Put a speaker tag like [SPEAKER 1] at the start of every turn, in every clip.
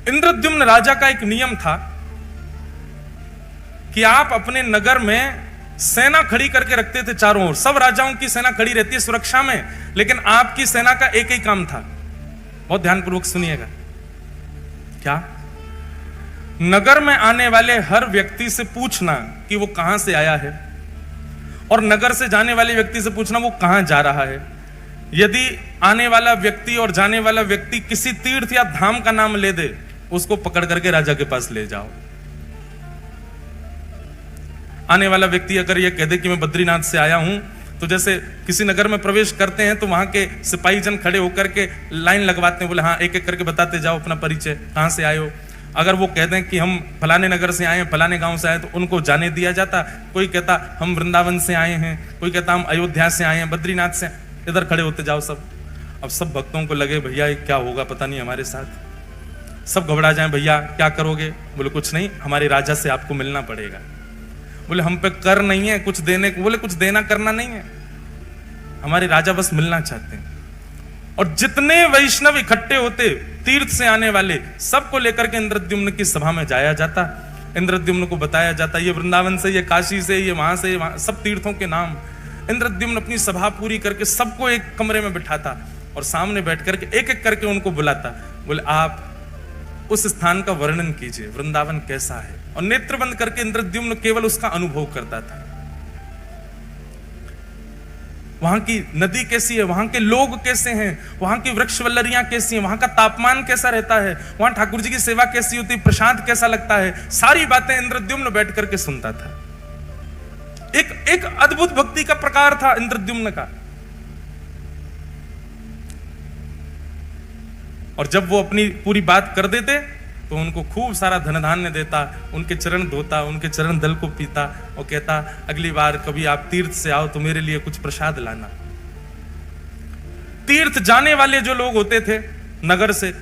[SPEAKER 1] इंद्रद्युम्न राजा का एक नियम था कि आप अपने नगर में सेना खड़ी करके रखते थे चारों ओर। सब राजाओं की सेना खड़ी रहती है सुरक्षा में, लेकिन आपकी सेना का एक ही काम था। बहुत ध्यानपूर्वक सुनिएगा। क्या? नगर में आने वाले हर व्यक्ति से पूछना कि वो कहां से आया है, और नगर से जाने वाले व्यक्ति से पूछना वो कहां जा रहा है। यदि आने वाला व्यक्ति और जाने वाला व्यक्ति किसी तीर्थ या धाम का नाम ले दे, उसको पकड़ करके राजा के पास ले जाओ। आने वाला व्यक्ति अगर यह कह दे कि मैं बद्रीनाथ से आया हूं, तो जैसे किसी नगर में प्रवेश करते हैं तो वहां के सिपाही जन खड़े होकर के लाइन लगवाते हैं, बोले हाँ एक एक करके बताते जाओ अपना परिचय, कहां से आए हो। अगर वो कहते हैं कि हम फलाने नगर से आए हैं, फलाने गांव से आए, तो उनको जाने दिया जाता। कोई कहता हम वृंदावन से आए हैं, कोई कहता हम अयोध्या से आए हैं, बद्रीनाथ से, इधर खड़े होते जाओ सब। अब सब भक्तों को लगे भैया ये क्या होगा पता नहीं हमारे साथ। सब घबरा जाएं, भैया क्या करोगे? बोले कुछ नहीं, हमारे राजा से आपको मिलना पड़ेगा। बोले हम पे कर नहीं है कुछ देने को। बोले कुछ देना करना नहीं है, हमारे राजा बस मिलना चाहते हैं। और जितने वैष्णव इकट्ठे होते तीर्थ से आने वाले, सबको लेकर के इंद्रद्युम्न की सभा में जाया जाता। इंद्रद्युम्न को बताया जाता ये वृंदावन से, ये काशी से, ये वहां से, वहां, सब तीर्थों के नाम। इंद्रद्युम्न अपनी सभा पूरी करके सबको एक कमरे में बिठाता और सामने बैठ करके एक एक करके उनको बुलाता। बोले आप उस स्थान का वर्णन कीजिए, वृंदावन कैसा है। और नेत्र बंद करके इंद्रद्युम्न केवल उसका अनुभव करता था। वहां की नदी कैसी है, वहां के लोग कैसे हैं, वहां की वृक्ष वल्लरियां कैसी हैं, वहां का तापमान कैसा रहता है, वहां ठाकुर जी की सेवा कैसी होती, प्रसाद कैसा लगता है, सारी बातें इंद्रद्युम्न बैठ करके सुनता था। एक अद्भुत भक्ति का प्रकार था इंद्रद्युम्न का। और जब वो अपनी पूरी बात कर देते तो उनको खूब सारा धन धान्य देता, उनके चरण धोता, उनके चरण दल को पीता और कहता अगली बार कभी आप तीर्थ से आओ तो मेरे लिए कुछ प्रसाद लाना। तीर्थ जाने वाले जो लोग होते थे नगर से,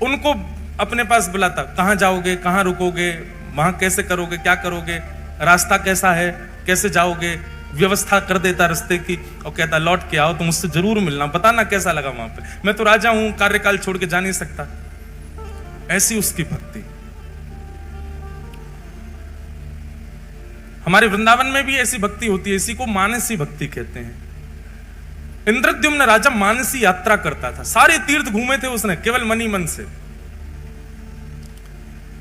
[SPEAKER 1] उनको अपने पास बुलाता, कहां जाओगे, कहां रुकोगे, वहां कैसे करोगे, क्या करोगे, रास्ता कैसा है, कैसे जाओगे, व्यवस्था कर देता रास्ते की। और कहता लौट के आओ तो मुझसे जरूर मिलना, बताना कैसा लगा वहां पे, मैं तो राजा हूं, कार्यकाल छोड़ के जा नहीं सकता। ऐसी उसकी भक्ति। हमारे वृंदावन में भी ऐसी भक्ति होती है, इसी को मानसी भक्ति कहते हैं। इंद्रद्युम्न राजा मानसी यात्रा करता था, सारे तीर्थ घूमे थे उसने केवल मनी मन से।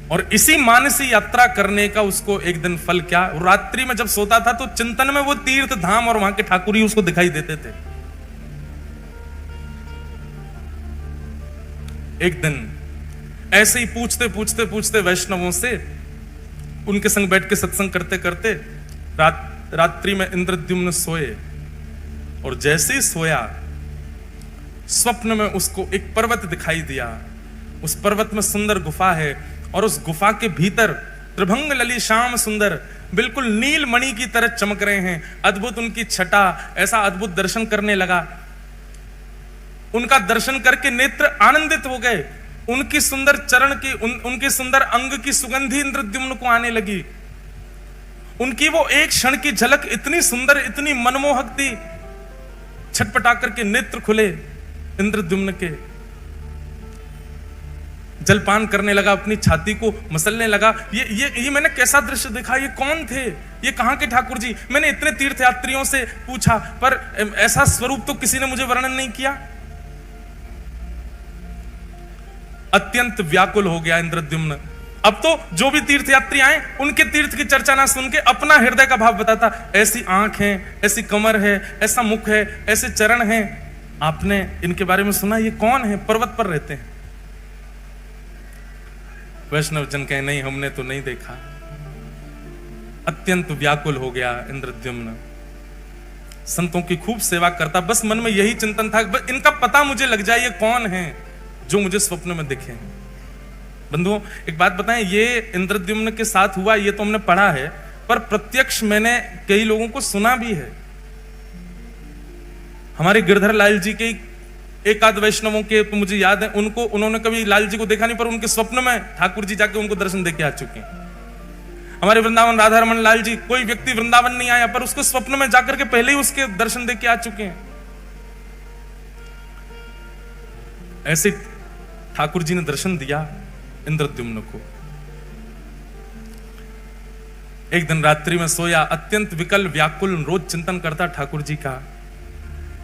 [SPEAKER 1] और इसी मानसी यात्रा करने का उसको एक दिन फल क्या, रात्रि में जब सोता था तो चिंतन में वो तीर्थ धाम और वहां के ठाकुर ही उसको दिखाई देते थे। एक दिन ऐसे ही पूछते पूछते पूछते वैष्णवों से, उनके संग बैठ के सत्संग करते करते रात्रि में इंद्रद्युम्न सोए। और जैसे ही सोया, स्वप्न में उसको एक पर्वत दिखाई दिया। उस पर्वत में सुंदर गुफा है और उस गुफा के भीतर त्रिभंग लली श्याम सुंदर बिल्कुल नील मणि की तरह चमक रहे हैं। अद्भुत उनकी छटा, ऐसा अद्भुत दर्शन करने लगा। उनका दर्शन करके नेत्र आनंदित हो गए। उनकी सुंदर चरण की, उनके सुंदर अंग की सुगंधी इंद्रद्युम्न को आने लगी। उनकी वो एक क्षण की झलक इतनी सुंदर, इतनी मनमोहक थी। छटपटा करके नेत्र खुले इंद्रद्युम्न के, जलपान करने लगा, अपनी छाती को मसलने लगा। ये मैंने कैसा दृश्य देखा, ये कौन थे, ये कहां के ठाकुर जी। मैंने इतने तीर्थयात्रियों से पूछा पर ऐसा स्वरूप तो किसी ने मुझे वर्णन नहीं किया। अत्यंत व्याकुल हो गया इंद्रद्युम्न। अब तो जो भी तीर्थयात्री आए उनके तीर्थ की चर्चा ना सुन के अपना हृदय का भाव बताता। ऐसी आंख है, ऐसी कमर है, ऐसा मुख है, ऐसे चरण हैं, आपने इनके बारे में सुना, ये कौन है, पर्वत पर रहते हैं। वैष्णव जन कहे नहीं हमने तो नहीं देखा। अत्यंत व्याकुल हो गया इंद्रद्युम्न। संतों की खूब सेवा करता, बस मन में यही चिंतन था बस इनका पता मुझे लग जाए ये कौन है जो मुझे स्वप्न में दिखे। बंधुओं एक बात बताएं, ये इंद्रद्युम्न के साथ हुआ ये तो हमने पढ़ा है, पर प्रत्यक्ष मैंने कई लोगों को सुना भी है। हमारे गिरधर लाल जी के एक आध वैष्णवों के तो मुझे याद है, उन्होंने कभी लाल जी को देखा नहीं, पर उनके स्वप्न में ठाकुर जी जाके उनको दर्शन देके आ चुके हैं। हमारे वृंदावन राधा रमन लाल जी, कोई व्यक्ति वृंदावन नहीं आया पर उसको स्वप्न में जाकर के पहले ही उसके दर्शन देके आ चुके हैं। ऐसे ठाकुर जी ने दर्शन दिया इंद्रद्युम्न को। एक दिन रात्रि में सोया, अत्यंत विकल व्याकुल रोज चिंतन करता ठाकुर जी का।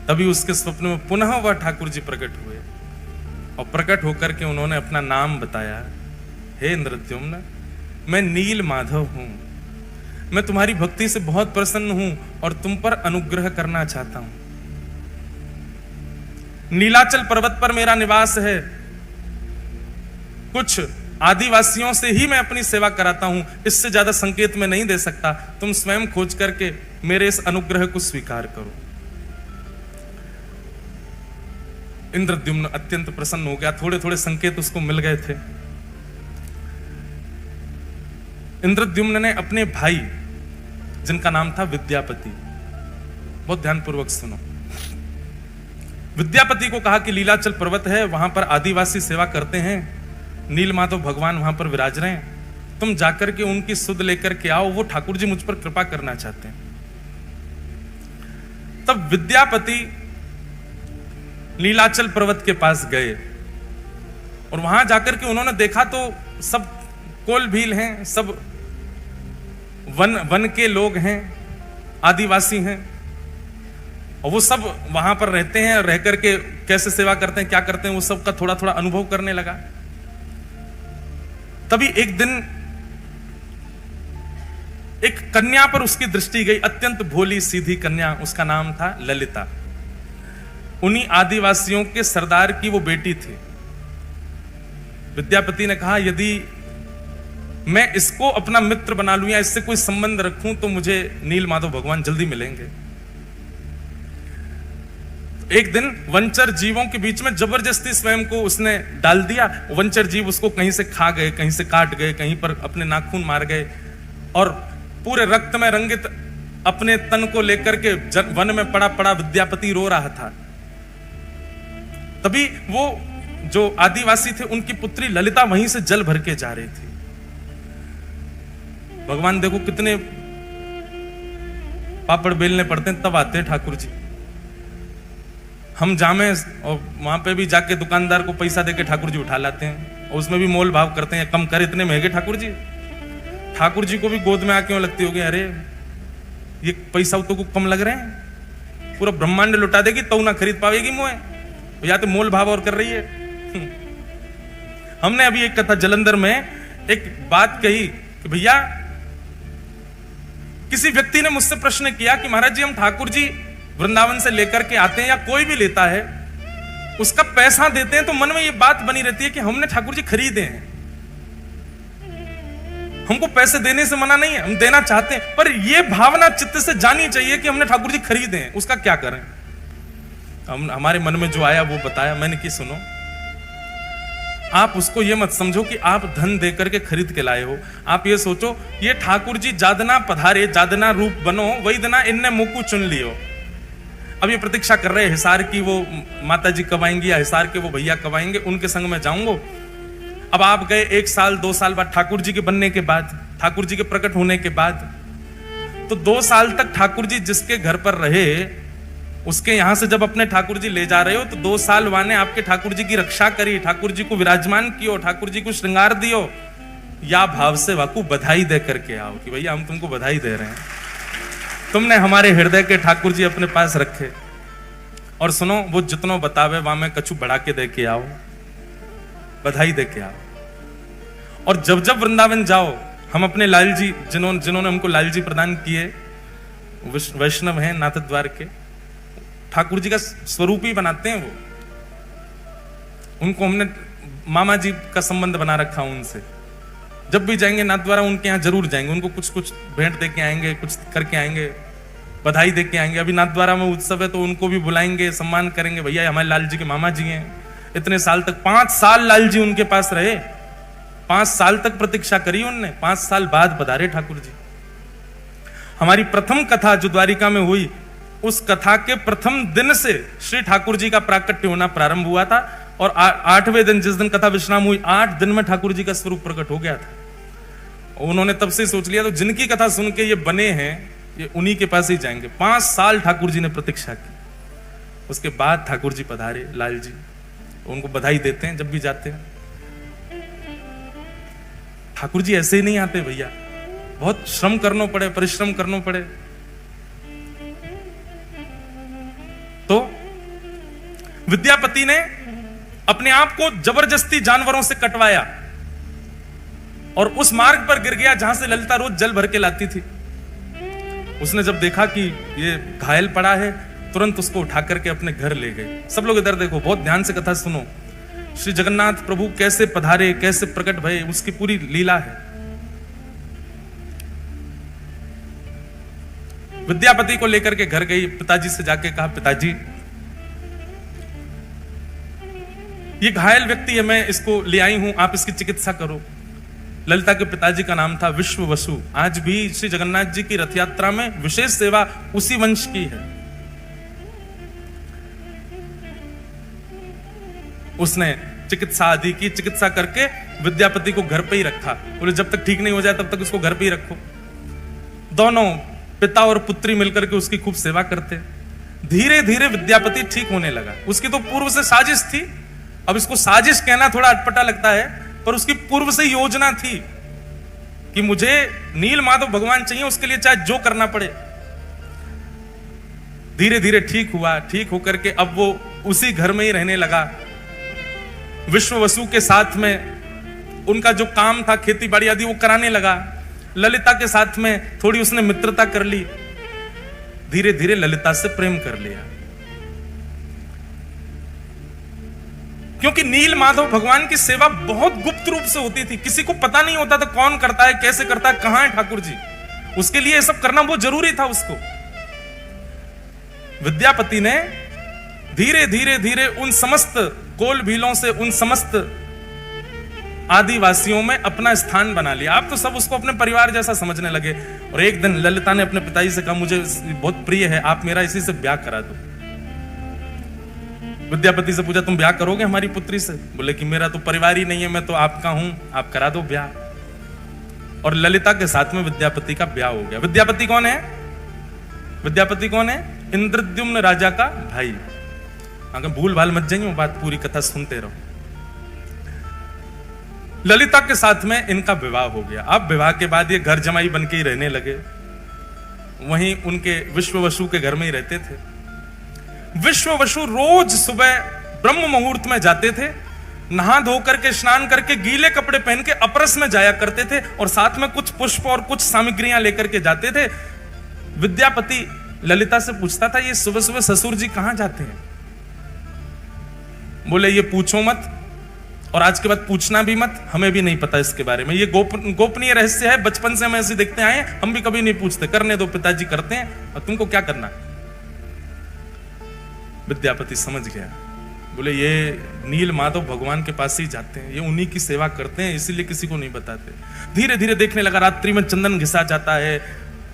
[SPEAKER 1] तभी उसके स्वप्न में पुनः वह ठाकुर जी प्रकट हुए और प्रकट होकर के उन्होंने अपना नाम बताया। हे इंद्रद्युम्न, मैं नील माधव हूं, मैं तुम्हारी भक्ति से बहुत प्रसन्न हूं और तुम पर अनुग्रह करना चाहता हूं। नीलाचल पर्वत पर मेरा निवास है, कुछ आदिवासियों से ही मैं अपनी सेवा कराता हूं, इससे ज्यादा संकेत मैं नहीं दे सकता, तुम स्वयं खोज करके मेरे इस अनुग्रह को स्वीकार करो। इंद्रद्युम्न अत्यंत प्रसन्न हो गया, थोड़े थोड़े संकेत उसको मिल गए थे। इंद्रद्युम्न ने अपने भाई, जिनका नाम था विद्यापति, बहुत ध्यानपूर्वक सुनो, विद्यापति को कहा कि लीलाचल पर्वत है, वहां पर आदिवासी सेवा करते हैं, नीलमाधव भगवान वहां पर विराज रहे हैं, तुम जाकर के उनकी सुध लेकर के आओ, वो ठाकुर जी मुझ पर कृपा करना चाहते हैं। तब विद्यापति नीलाचल पर्वत के पास गए और वहां जाकर के उन्होंने देखा तो सब कोल भील हैं, सब वन के लोग हैं, आदिवासी हैं, और वो सब वहां पर रहते हैं, रह करके कैसे सेवा करते हैं, क्या करते हैं, वो सब का थोड़ा थोड़ा अनुभव करने लगा। तभी एक दिन एक कन्या पर उसकी दृष्टि गई, अत्यंत भोली सीधी कन्या, उसका नाम था ललिता। उन्हीं आदिवासियों के सरदार की वो बेटी थी। विद्यापति ने कहा, यदि मैं इसको अपना मित्र बना लूं या इससे कोई संबंध रखूं तो मुझे नीलमाधव भगवान जल्दी मिलेंगे। एक दिन वंचर जीवों के बीच में जबरदस्ती स्वयं को उसने डाल दिया। वंचर जीव उसको कहीं से खा गए, कहीं से काट गए, कहीं पर अपने नाखून मार गए और पूरे रक्त में रंगित अपने तन को लेकर के वन में पड़ा पड़ा विद्यापति रो रहा था। तभी वो जो आदिवासी थे, उनकी पुत्री ललिता वहीं से जल भर के जा रही थी। भगवान देखो कितने पापड़ बेलने पड़ते हैं तब आते हैं ठाकुर जी। हम जामे और वहां पे भी जाके दुकानदार को पैसा देके ठाकुर जी उठा लाते हैं और उसमें भी मोल भाव करते हैं, कम कर, इतने महंगे ठाकुर जी। ठाकुर जी को भी गोद में आके लगती होगी, अरे ये पैसा तो को कम लग रहे हैं, पूरा ब्रह्मांड लुटा देगी तो ना खरीद पाएगी मोए, या तो मोल भाव और कर रही है। हमने अभी एक कथा जलंधर में एक बात कही कि भैया, किसी व्यक्ति ने मुझसे प्रश्न किया कि महाराज जी, हम ठाकुर जी वृंदावन से लेकर के आते हैं या कोई भी लेता है, उसका पैसा देते हैं तो मन में ये बात बनी रहती है कि हमने ठाकुर जी खरीदे हैं, हमको पैसे देने से मना नहीं है, हम देना चाहते हैं, पर ये भावना चित्त से जानी चाहिए कि हमने ठाकुर जी खरीदे हैं, उसका क्या करें। हमारे मन में जो आया वो बताया मैंने कि सुनो, आप उसको ये मत समझो कि आप धन देकर के खरीद के लाए हो। आप ये सोचो, ये ठाकुर जी जादना पधारे, जादना रूप बनो, वही दना इनने मुकु चुन लियो। अब ये प्रतीक्षा कर रहे, हिसार की वो माता जी कब आएंगी या हिसार के वो भैया कब आएंगे, उनके संग में जाऊंगा। अब आप गए 1 साल 2 साल बाद, ठाकुर जी के बनने के बाद, ठाकुर जी के प्रकट होने के बाद, तो 2 साल तक ठाकुर जी जिसके घर पर रहे, उसके यहां से जब अपने ठाकुर जी ले जा रहे हो तो 2 साल वाने आपके ठाकुर जी की रक्षा करी, ठाकुर जी को विराजमान कियो, ठाकुर जी को श्रृंगार दियो, या भाव से वाकू बधाई दे करके आओ कि भैया हम तुमको बधाई दे रहे हैं, तुमने हमारे हृदय के ठाकुर जी अपने पास रखे। और सुनो, वो जितनो बतावे वहां में कछु बढ़ा के दे के आओ, बधाई दे के आओ। और जब जब वृंदावन जाओ, हम अपने लाल जी, जिन्होंने हमको लाल जी प्रदान किए, वैष्णव हैं नाथ द्वार के, ठाकुर जी का स्वरूप ही बनाते हैं वो, उनको हमने मामा जी का संबंध बना रखा उनसे। जब भी जाएंगे नाथ द्वारा उनके यहाँ जरूर जाएंगे, उनको कुछ कुछ भेंट दे के आएंगे, कुछ करके आएंगे, बधाई दे के आएंगे। अभी नाथ द्वारा में उत्सव है तो उनको भी बुलाएंगे, सम्मान करेंगे, भैया हमारे लाल जी के मामा जी हैं, इतने साल तक 5 साल लाल जी उनके पास रहे, 5 साल तक प्रतीक्षा करी उनने, 5 साल बाद पधारे ठाकुर जी। हमारी प्रथम कथा जो द्वारिका में हुई, उस कथा के प्रथम दिन से श्री ठाकुर जी का प्राकट्य होना प्रारंभ हुआ था और 8वें दिन, जिस दिन कथा विश्राम हुई, 8 दिन में ठाकुर जी का स्वरूप प्रकट हो गया था। उन्होंने तब से सोच लिया तो जिनकी कथा सुन के ये बने हैं, ये उन्हीं के पास ही जाएंगे। 5 साल ठाकुर जी ने प्रतीक्षा की, उसके बाद ठाकुर जी पधारे लाल जी, उनको बधाई देते हैं जब भी जाते हैं। ठाकुर जी ऐसे ही नहीं आते भैया, बहुत श्रम करना पड़े, परिश्रम करना पड़े। तो विद्यापति ने अपने आप को जबरदस्ती जानवरों से कटवाया और उस मार्ग पर गिर गया जहां से ललिता रोज जल भर के लाती थी। उसने जब देखा कि ये घायल पड़ा है, तुरंत उसको उठा करके अपने घर ले गए। सब लोग इधर देखो, बहुत ध्यान से कथा सुनो। श्री जगन्नाथ प्रभु कैसे पधारे, कैसे प्रकट भये, उसकी पूरी लीला है। विद्यापति को लेकर के घर गई, पिताजी से जाके कहा, पिताजी ये घायल व्यक्ति है, मैं इसको ले आई हूं, आप इसकी चिकित्सा करो। ललिता के पिताजी का नाम था विश्व वसु। आज भी श्री जगन्नाथ जी की रथ यात्रा में विशेष सेवा उसी वंश की है। उसने चिकित्सा आदि की, चिकित्सा करके विद्यापति को घर पे ही रखा। बोले जब तक ठीक नहीं हो जाए तब तक उसको घर पे ही रखो। दोनों पिता और पुत्री मिलकर के उसकी खूब सेवा करते। धीरे धीरे विद्यापति ठीक होने लगा। उसकी तो पूर्व से साजिश थी, अब इसको साजिश कहना थोड़ा अटपटा लगता है, पर उसकी पूर्व से योजना थी कि मुझे नील माधव भगवान चाहिए, उसके लिए चाहे जो करना पड़े। धीरे धीरे ठीक हुआ, ठीक होकर के अब वो उसी घर में ही रहने लगा। विश्व वसु के साथ में उनका जो काम था, खेती बाड़ी आदि, वो कराने लगा। ललिता के साथ में थोड़ी उसने मित्रता कर ली। धीरे धीरे ललिता से प्रेम कर लिया, क्योंकि नील माधव भगवान की सेवा बहुत गुप्त रूप से होती थी। किसी को पता नहीं होता था कौन करता है, कैसे करता है, कहां है ठाकुर जी। उसके लिए ये सब करना बहुत जरूरी था उसको। विद्यापति ने धीरे धीरे धीरे उन समस्त कोल भीलों से, उन समस्त आदिवासियों में अपना स्थान बना लिया। आप तो सब उसको अपने परिवार जैसा समझने लगे। और एक दिन ललिता ने अपने पिताजी से कहा, मुझे बहुत प्रिय है, आप मेरा इसी से ब्याह करा दो। विद्यापति से पूछा, तुम ब्याह करोगे हमारी पुत्री से? बोले कि मेरा तो परिवार ही नहीं है, मैं तो आपका हूं, आप करा दो ब्याह। और ललिता के साथ में विद्यापति का ब्याह हो गया। विद्यापति कौन है? विद्यापति कौन है? इंद्रद्युम्न राजा का भाई। अगर भूल भाल मत जाइए, बात पूरी कथा सुनते रहो। ललिता के साथ में इनका विवाह हो गया। अब विवाह के बाद ये घर जमाई बन के ही रहने लगे। वहीं उनके विश्व वसु के घर में ही रहते थे। विश्व वसु रोज सुबह ब्रह्म मुहूर्त में जाते थे, नहा धो करके, स्नान करके, गीले कपड़े पहन के अपरस में जाया करते थे और साथ में कुछ पुष्प और कुछ सामग्रियां लेकर के जाते थे। विद्यापति ललिता से पूछता था, ये सुबह सुबह ससुर जी कहां जाते हैं? बोले ये पूछो मत, और आज के बाद पूछना भी मत, हमें भी नहीं पता इसके बारे में। ये गोपनीय रहस्य है, बचपन से हम ऐसे देखते आए, हम भी कभी नहीं पूछते, करने दो, पिताजी करते हैं, और तुमको क्या करना। विद्यापति समझ गया। बोले ये नील माधव भगवान के पास ही जाते हैं, ये उन्हीं की सेवा करते हैं, इसीलिए किसी को नहीं बताते। धीरे धीरे देखने लगा, रात्रि में चंदन घिसा जाता है,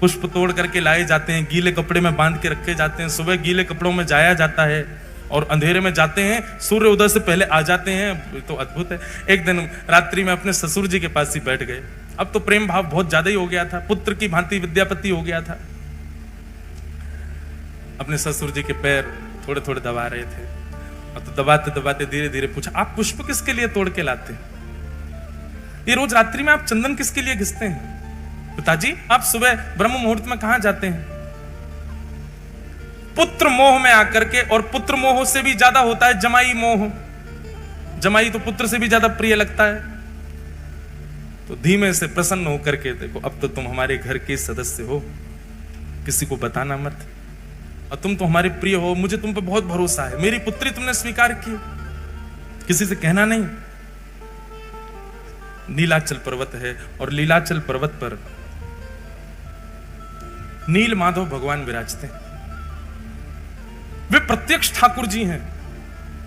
[SPEAKER 1] पुष्प तोड़ करके लाए जाते हैं, गीले कपड़े में बांध के रखे जाते हैं, सुबह गीले कपड़ों में जाया जाता है और अंधेरे में जाते हैं, सूर्य उदय से पहले आ जाते हैं। तो अद्भुत है। एक दिन रात्रि में अपने ससुर जी के पास ही बैठ गए। अब तो प्रेम भाव बहुत ज्यादा ही हो गया था, पुत्र की भांति विद्यापति हो गया था। अपने ससुर जी के पैर थोड़े थोड़े दबा रहे थे, और तो दबाते दबाते धीरे धीरे पूछा, आप पुष्प किसके लिए तोड़ के लाते हैं? ये रोज रात्रि में आप चंदन किसके लिए घिसते हैं? पिताजी आप सुबह ब्रह्म मुहूर्त में कहां जाते हैं? पुत्र मोह में आकर के, और पुत्र मोह से भी ज्यादा होता है जमाई मोह। जमाई तो पुत्र से भी ज्यादा प्रिय लगता है। तो धीमे से प्रसन्न होकर के, देखो अब तो तुम हमारे घर के सदस्य हो, किसी को बताना मत, और तुम तो हमारे प्रिय हो, मुझे तुम पे बहुत भरोसा है, मेरी पुत्री तुमने स्वीकार की, किसी से कहना नहीं। नीलाचल पर्वत है, और लीलाचल पर्वत पर नील माधव भगवान विराजते हैं। वे प्रत्यक्ष ठाकुर जी हैं।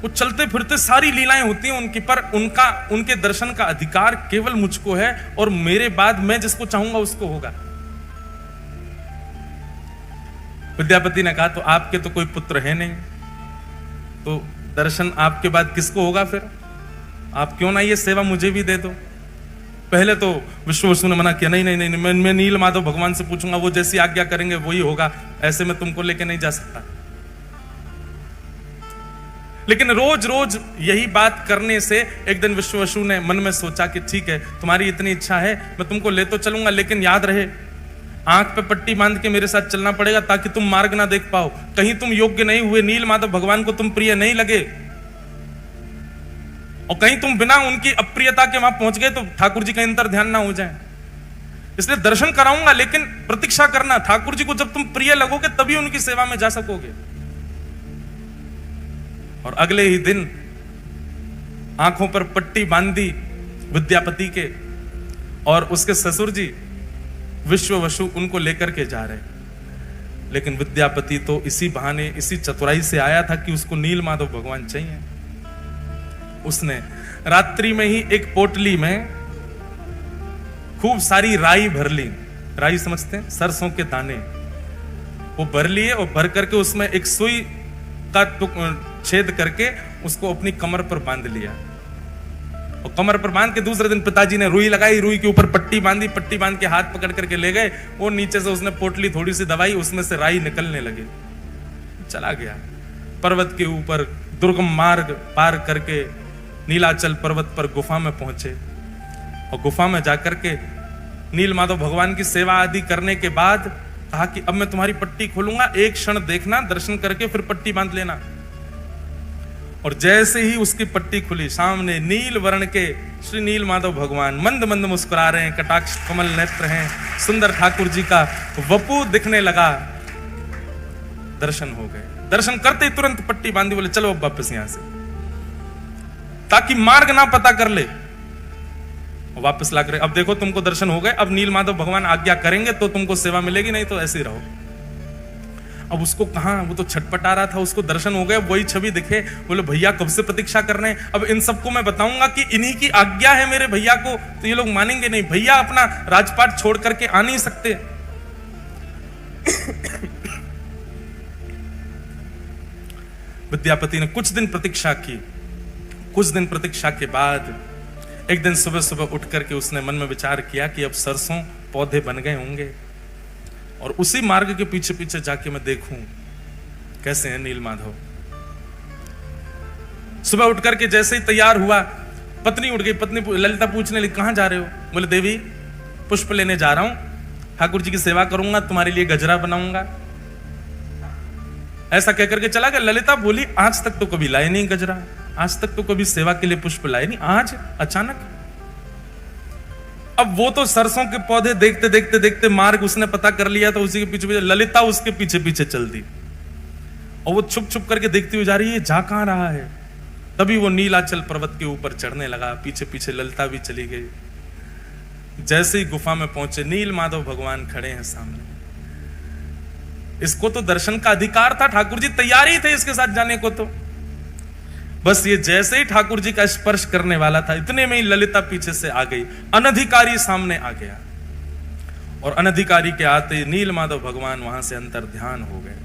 [SPEAKER 1] वो चलते फिरते सारी लीलाएं होती हैं उनकी, पर उनके दर्शन का अधिकार केवल मुझको है, और मेरे बाद मैं जिसको चाहूंगा उसको होगा। विद्यापति ने कहा, तो आपके तो कोई पुत्र है नहीं, तो दर्शन आपके बाद किसको होगा फिर? आप क्यों ना ये सेवा मुझे भी दे दो। पहले तो विश्व वसु ने मना किया, नहीं नहीं नहीं, मैं नील माधव भगवान से पूछूंगा, वो जैसी आज्ञा करेंगे वही होगा, ऐसे में तुमको लेके नहीं जा सकता। लेकिन रोज रोज यही बात करने से एक दिन विश्ववसु ने मन में सोचा कि ठीक है, तुम्हारी इतनी इच्छा है, मैं तुमको ले तो चलूंगा, लेकिन याद रहे आंख पे पट्टी बांध के मेरे साथ चलना पड़ेगा, ताकि तुम मार्ग ना देख पाओ, कहीं तुम योग्य नहीं हुए, नील माधव भगवान को तुम प्रिय नहीं लगे, और कहीं तुम बिना उनकी अप्रियता के वहां पहुंच गए तो ठाकुर जी का अंतर ध्यान ना हो जाए। इसलिए दर्शन कराऊंगा, लेकिन प्रतीक्षा करना, ठाकुर जी को जब तुम प्रिय लगोगे तभी उनकी सेवा में जा सकोगे। और अगले ही दिन आंखों पर पट्टी बांधी विद्यापति के, और उसके ससुर जी विश्ववसु उनको लेकर के जा रहे। लेकिन विद्यापति तो इसी बहाने, इसी चतुराई से आया था कि उसको नील माधव भगवान चाहिए। उसने रात्रि में ही एक पोटली में खूब सारी राई भर ली। राई समझते हैं, सरसों के दाने, वो भर लिए और भर करके उसमें एक सुई का छेद करके उसको अपनी कमर पर बांध लिया। और कमर पर बांध के दूसरे दिन पिताजी ने रुई लगाई, रुई के ऊपर पट्टी बांधी, पट्टी बांध के हाथ पकड़ करके ले गए। वो नीचे से उसने पोटली थोड़ी सी दबाई, उसमें से राई निकलने लगी। चला गया पर्वत के ऊपर, दुर्गम मार्ग पार करके नीलाचल पर्वत पर गुफा में पहुंचे। और गुफा में जाकर के नील माधव भगवान की सेवा आदि करने के बाद कहा कि अब मैं तुम्हारी पट्टी खोलूंगा, एक क्षण देखना, दर्शन करके फिर पट्टी बांध लेना। और जैसे ही उसकी पट्टी खुली, सामने नील वर्ण के श्री नील माधव भगवान मंद मंद मुस्कुरा रहे हैं, कटाक्ष कमल नेत्र हैं, सुंदर ठाकुर जी का वपु दिखने लगा। दर्शन हो गए। दर्शन करते ही तुरंत पट्टी बांधी, बोले चलो अब वापस यहां से, ताकि मार्ग ना पता कर ले। वापस ला कर, अब देखो तुमको दर्शन हो गए, अब नील माधव भगवान आज्ञा करेंगे तो तुमको सेवा मिलेगी, नहीं तो ऐसे ही रहो। अब उसको कहां, वो तो छटपटा रहा था, उसको दर्शन हो गए, वही छवि दिखे, बोले भैया कब से प्रतीक्षा कर रहे हैं, अब इन सबको मैं बताऊंगा कि इन्हीं की आज्ञा है मेरे भैया को, तो ये लोग मानेंगे नहीं। भैया अपना राजपाट छोड़ करके आ नहीं सकते। विद्यापति ने कुछ दिन प्रतीक्षा की। कुछ दिन प्रतीक्षा के बाद एक दिन सुबह सुबह उठ करके उसने मन में विचार किया कि अब सरसों पौधे बन गए होंगे, और उसी मार्ग के पीछे पीछे जाके मैं देखूं कैसे है नील माधव। सुबह उठ करके जैसे ही तैयार हुआ, पत्नी उठ गई। पत्नी ललिता पूछने लगी कहां जा रहे हो? बोले देवी पुष्प लेने जा रहा हूं, ठाकुर जी की सेवा करूंगा, तुम्हारे लिए गजरा बनाऊंगा। ऐसा कहकर के चला गया। ललिता बोली आज तक तो कभी लाए नहीं गजरा, आज तक तो कभी सेवा के लिए पुष्प लाए नहीं, आज अचानक। अब वो तो सरसों के पौधे देखते देखते देखते मार्ग उसने पता कर लिया, तो उसी के पीछे पीछे ललिता उसके पीछे पीछे चल दी, और वो छुप छुप करके देखती हुई जा रही है, जा कहां रहा है। तभी वो नीलाचल पर्वत के ऊपर चढ़ने लगा, पीछे पीछे ललिता भी चली गई। जैसे ही गुफा में पहुंचे, नील माधव भगवान खड़े हैं सामने। इसको तो दर्शन का अधिकार था, ठाकुर जी तैयार ही थे इसके साथ जाने को। तो बस ये जैसे ही ठाकुर जी का स्पर्श करने वाला था, इतने में ही ललिता पीछे से आ गई, अनधिकारी सामने आ गया, और अनधिकारी के आते नील माधव भगवान वहां से अंतर ध्यान हो गए।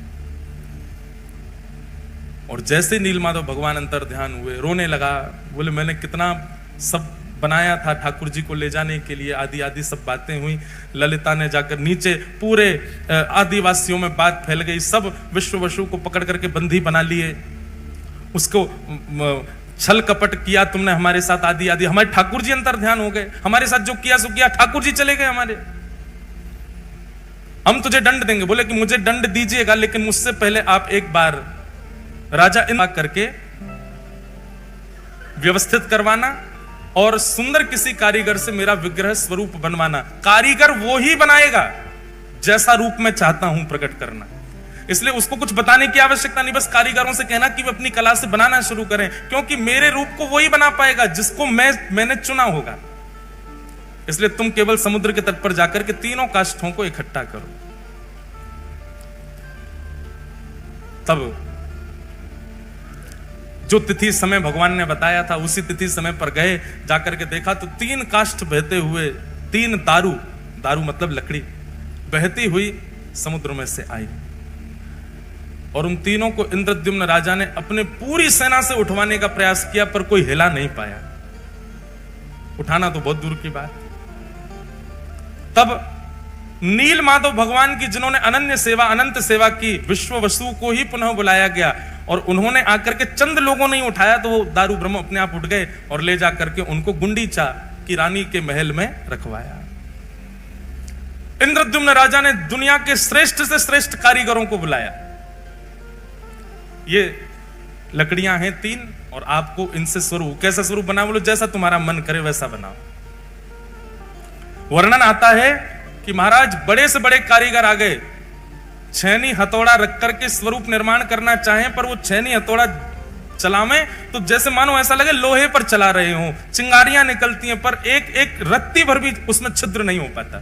[SPEAKER 1] और जैसे नील माधव भगवान अंतर ध्यान हुए, रोने लगा। बोले मैंने कितना सब बनाया था ठाकुर जी को ले जाने के लिए, आदि आदि सब बातें हुई। ललिता ने जाकर नीचे पूरे आदिवासियों में बात फैल गई, सब विश्ववसु को पकड़ करके बंदी बना लिए, उसको छल कपट किया तुमने हमारे साथ, आदि आदि। हमारे ठाकुर जी अंतर ध्यान हो गए, हमारे साथ जो किया सो किया, ठाकुर जी चले गए हमारे, हम तुझे दंड देंगे। बोले कि मुझे दंड दीजिएगा, लेकिन मुझसे पहले आप एक बार राजा इन करके व्यवस्थित करवाना, और सुंदर किसी कारीगर से मेरा विग्रह स्वरूप बनवाना। कारीगर वो ही बनाएगा जैसा रूप मैं चाहता हूं प्रकट करना, इसलिए उसको कुछ बताने की आवश्यकता नहीं, बस कारीगरों से कहना कि वे अपनी कला से बनाना शुरू करें, क्योंकि मेरे रूप को वही बना पाएगा जिसको मैंने चुना होगा। इसलिए तुम केवल समुद्र के तट पर जाकर के तीनों काष्ठों को इकट्ठा करो। तब जो तिथि समय भगवान ने बताया था, उसी तिथि समय पर गए, जाकर के देखा तो 3 काष्ठ बहते हुए, 3 दारू मतलब लकड़ी बहती हुई समुद्र में से आई, और उन तीनों को इंद्रद्युम्न राजा ने अपने पूरी सेना से उठवाने का प्रयास किया, पर कोई हिला नहीं पाया। उठाना तो बहुत दूर की बात। तब नील माधव भगवान की जिन्होंने अनन्य सेवा, अनंत सेवा की, विश्ववसु को ही पुनः बुलाया गया, और उन्होंने आकर के चंद लोगों ने उठाया तो वो दारू ब्रह्म अपने आप उठ गए और ले जाकर के उनको गुंडीचा की रानी के महल में रखवाया। इंद्रद्युम्न राजा ने दुनिया के श्रेष्ठ से श्रेष्ठ कारीगरों को बुलाया। ये लकड़ियां हैं 3 और आपको इनसे स्वरूप, कैसा स्वरूप बना, बोलो जैसा तुम्हारा मन करे वैसा बनाओ। वर्णन आता है कि महाराज बड़े से बड़े कारीगर आ गए, छेनी हथौड़ा रख करके स्वरूप निर्माण करना चाहें, पर वो छेनी हथौड़ा चलावे तो जैसे मानो ऐसा लगे लोहे पर चला रहे हो, चिंगारियां निकलती हैं पर एक एक रत्ती भर भी उसमें छिद्र नहीं हो पाता।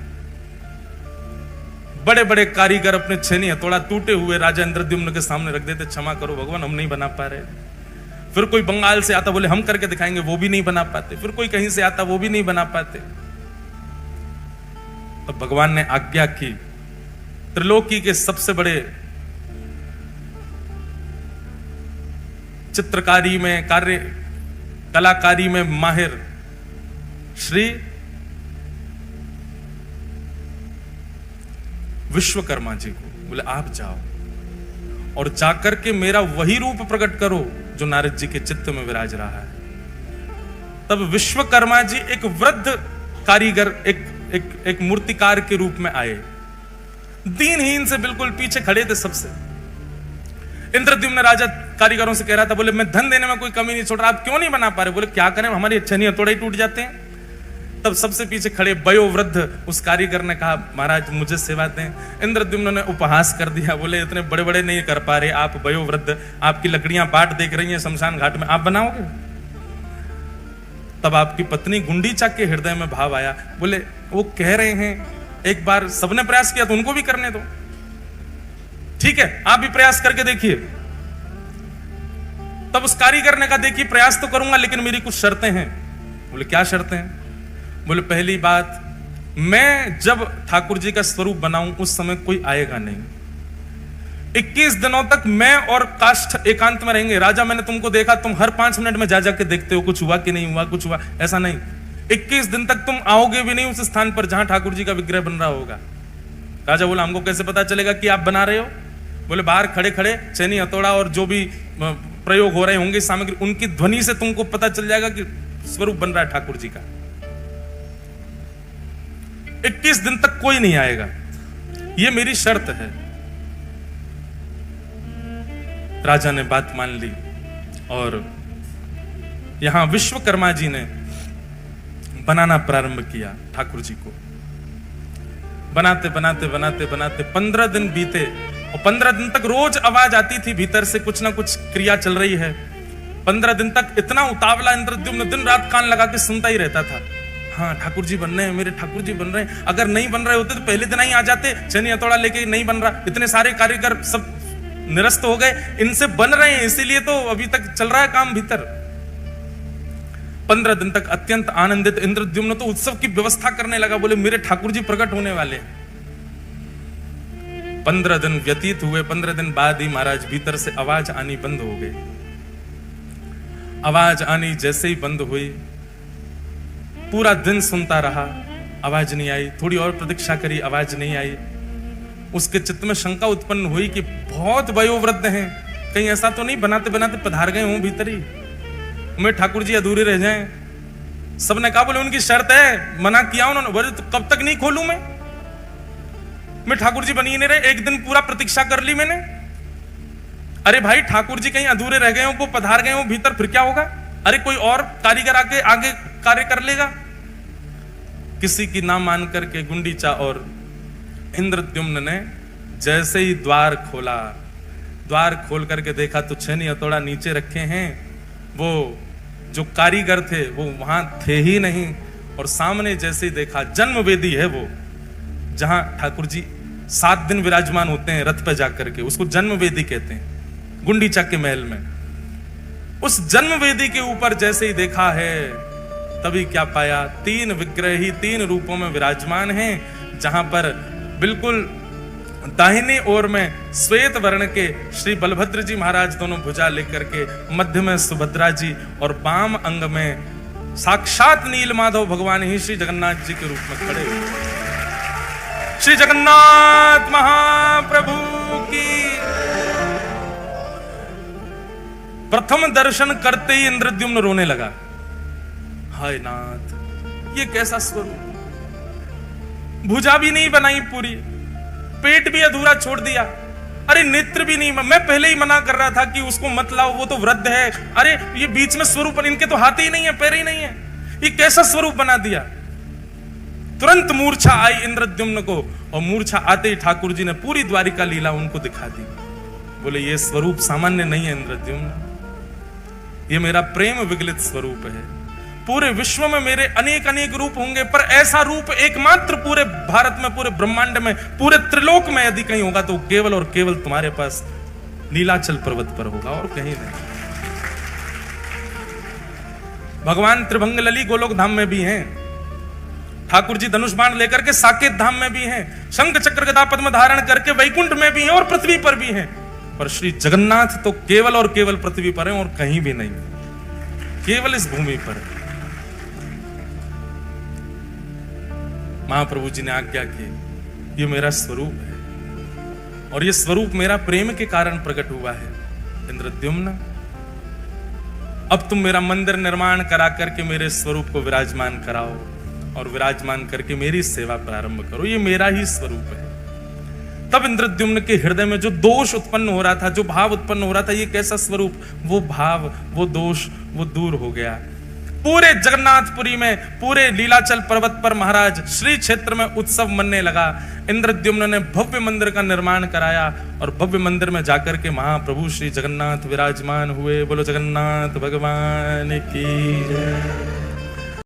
[SPEAKER 1] बड़े बड़े कारीगर अपने छेनी हथौड़ा टूटे हुए राजा इंद्रद्युम्न के सामने रख देते, क्षमा करो भगवान हम नहीं बना पा रहे। फिर कोई बंगाल से आता, बोले हम करके दिखाएंगे, वो भी नहीं बना पाते। फिर कोई कहीं से आता, वो भी नहीं बना पाते। तो भगवान ने आज्ञा की, त्रिलोकी के सबसे बड़े चित्रकारी में, कार्य कलाकारी में माहिर श्री विश्वकर्मा जी को बोले आप जाओ और जाकर के मेरा वही रूप प्रकट करो जो नारद जी के चित्त में विराज रहा है। तब विश्वकर्मा जी एक वृद्ध कारीगर, एक मूर्तिकार के रूप में आए, दीनहीन से बिल्कुल पीछे खड़े थे सबसे। इंद्रद्युम्न राजा कारीगरों से कह रहा था, बोले मैं धन देने में कोई कमी नहीं छोड़ रहा, आप क्यों नहीं बना पा रहे? बोले क्या करें, हमारी छेनी हथौड़े ही टूट जाते हैं। तब सबसे पीछे खड़े वयोवृद्ध उस कारीगर ने कहा, महाराज मुझे सेवा दें। इंद्रद्युम्न ने उपहास कर दिया, बोले इतने बड़े बड़े नहीं कर पा रहे आप वयोवृद्ध, आपकी लकड़ियां बाट देख रही हैं शमशान घाट में, आप बनाओगे? तब आपकी पत्नी गुंडीचा के हृदय में भाव आया, बोले वो कह रहे हैं एक बार सबने प्रयास किया तो उनको भी करने दो, ठीक है आप भी प्रयास करके देखिए। तब उस कारीगर ने कहा, देखिए प्रयास तो करूंगा लेकिन मेरी कुछ शर्तें हैं। बोले क्या शर्तें हैं? बोले पहली बात, मैं जब ठाकुर जी का स्वरूप बनाऊं उस समय कोई आएगा नहीं। 21 दिनों तक मैं और काष्ठ एकांत में रहेंगे। राजा मैंने तुमको देखा, तुम हर 5 मिनट में जा जाके देखते हो कुछ हुआ कि नहीं हुआ, कुछ हुआ, ऐसा नहीं। 21 दिन तक तुम आओगे भी नहीं उस स्थान पर जहां ठाकुर जी का विग्रह बन रहा होगा। राजा बोला हमको कैसे पता चलेगा कि आप बना रहे हो? बोले बाहर खड़े खड़े छेनी हथौड़ा और जो भी प्रयोग हो रहे होंगे सामग्री, उनकी ध्वनि से तुमको पता चल जाएगा कि स्वरूप बन रहा है ठाकुर जी का। 21 दिन तक कोई नहीं आएगा, ये मेरी शर्त है। राजा ने बात मान ली और यहां विश्वकर्मा जी ने बनाना प्रारंभ किया ठाकुर जी को। बनाते बनाते बनाते बनाते 15 दिन बीते और 15 दिन तक रोज आवाज आती थी भीतर से, कुछ ना कुछ क्रिया चल रही है। 15 दिन तक इतना उतावला इंद्रद्युम्न दिन रात कान लगा के सुनता ही रहता था, हाँ ठाकुर जी बन रहे हैं, मेरे ठाकुर जी बन रहे हैं। अगर नहीं बन रहे होते तो पहले दिन ही आ जाते, छेनी हथौड़ा लेके नहीं बन रहा, इतने सारे कारीगर सब निरस्त हो गए, इनसे बन रहे हैं इसीलिए तो अभी तक चल रहा है काम भीतर। 15 दिन तक अत्यंत आनंदित इंद्रद्युम्न तो उत्सव की व्यवस्था करने लगा, बोले मेरे ठाकुर जी प्रकट होने वाले। 15 दिन व्यतीत हुए, 15 दिन बाद ही महाराज भीतर से आवाज आनी बंद हो गई। आवाज आनी जैसे ही बंद हुई, पूरा दिन सुनता रहा, आवाज नहीं आई। थोड़ी और प्रतीक्षा करी, आवाज नहीं आई। उसके चित्त में शंका उत्पन्न हुई कि बहुत वयोवृद्ध हैं, कहीं ऐसा तो नहीं बनाते बनाते पधार गए हूं भीतर ही, मैं ठाकुर जी अधूरे रह जाएं। सबने कहा, बोले उनकी शर्त है, मना किया उन्होंने। बोले तो कब तक नहीं खोलूं मैं ठाकुर जी बनी नहीं रहे, एक दिन पूरा प्रतीक्षा कर ली मैंने। अरे भाई ठाकुर जी कहीं अधूरे रह गए हो, वो पधार गए हो भीतर, फिर क्या होगा? अरे कोई और कारीगर आके आगे कार्य कर लेगा। किसी की ना मान करके गुंडीचा और इंद्रद्युम्न ने जैसे ही द्वार खोला, द्वार खोल करके देखा तो छेनी हथौड़ा नीचे रखे हैं, वो जो कारीगर थे वो वहां थे ही नहीं। और सामने जैसे ही देखा, जन्म वेदी है वो, जहां ठाकुर जी 7 दिन विराजमान होते हैं रथ पे जाकर के, उसको जन्म वेदी कहते हैं गुंडीचा के महल में। उस जन्म वेदी के ऊपर जैसे ही देखा है, तभी क्या पाया, 3 विग्रह ही 3 रूपों में विराजमान हैं, जहां पर बिल्कुल दाहिनी ओर में श्वेत वर्ण के श्री बलभद्र जी महाराज दोनों भुजा लेकर के, मध्य में सुभद्रा जी और वाम अंग में साक्षात नीलमाधव भगवान ही श्री जगन्नाथ जी के रूप में खड़े हुए। श्री जगन्नाथ महाप्रभु की। प्रथम दर्शन करते ही इंद्रद्युम्न रोने लगा। हाय नाथ, ये कैसा स्वरूप, भुजा भी नहीं बनाई पूरी, पेट भी अधूरा छोड़ दिया, अरे नेत्र भी नहीं, मैं पहले ही मना कर रहा था कि उसको मत लाओ, वो तो वृद्ध है, अरे ये बीच में स्वरूप, इनके तो हाथ ही नहीं है, पैर ही नहीं है, ये कैसा स्वरूप बना दिया। तुरंत मूर्छा आई इंद्रद्युम्न को, और मूर्छा आते ही ठाकुर जी ने पूरी द्वारिका लीला उनको दिखा दी। बोले ये स्वरूप सामान्य नहीं है इंद्रद्युम्न, ये मेरा प्रेम विगलित स्वरूप है। पूरे विश्व में मेरे अनेक अनेक रूप होंगे, पर ऐसा रूप एकमात्र पूरे भारत में, पूरे ब्रह्मांड में, पूरे त्रिलोक में यदि कहीं होगा तो केवल और केवल तुम्हारे पास नीलाचल पर्वत पर होगा, और कहीं नहीं। भगवान त्रिभंग लली गोलोक धाम में भी हैं, ठाकुर जी धनुष बाण लेकर के साकेत धाम में भी हैं, शंख चक्र गदा पद्म धारण करके वैकुंठ में भी हैं और पृथ्वी पर भी हैं, पर श्री जगन्नाथ तो केवल और केवल पृथ्वी पर हैं और कहीं भी नहीं, केवल इस भूमि पर। महाप्रभु जी ने आज्ञा की, ये मेरा स्वरूप है और ये स्वरूप मेरा प्रेम के कारण प्रकट हुआ है। इंद्रद्युम्न, अब तुम मेरा मंदिर निर्माण करा करके मेरे स्वरूप को विराजमान कराओ और विराजमान करके मेरी सेवा प्रारंभ करो, ये मेरा ही स्वरूप है। तब इंद्रद्युम्न के हृदय में जो दोष उत्पन्न हो रहा था, जो भाव उत्पन्न हो रहा था, ये कैसा स्वरूप, वो भाव, वो दोष, वो दूर हो गया। पूरे जगन्नाथपुरी में, पूरे लीलाचल पर्वत पर महाराज श्री क्षेत्र में उत्सव मनने लगा। इंद्रद्युम्न ने भव्य मंदिर का निर्माण कराया और भव्य मंदिर में जाकर के महाप्रभु श्री जगन्नाथ विराजमान हुए। बोलो जगन्नाथ भगवान की जय।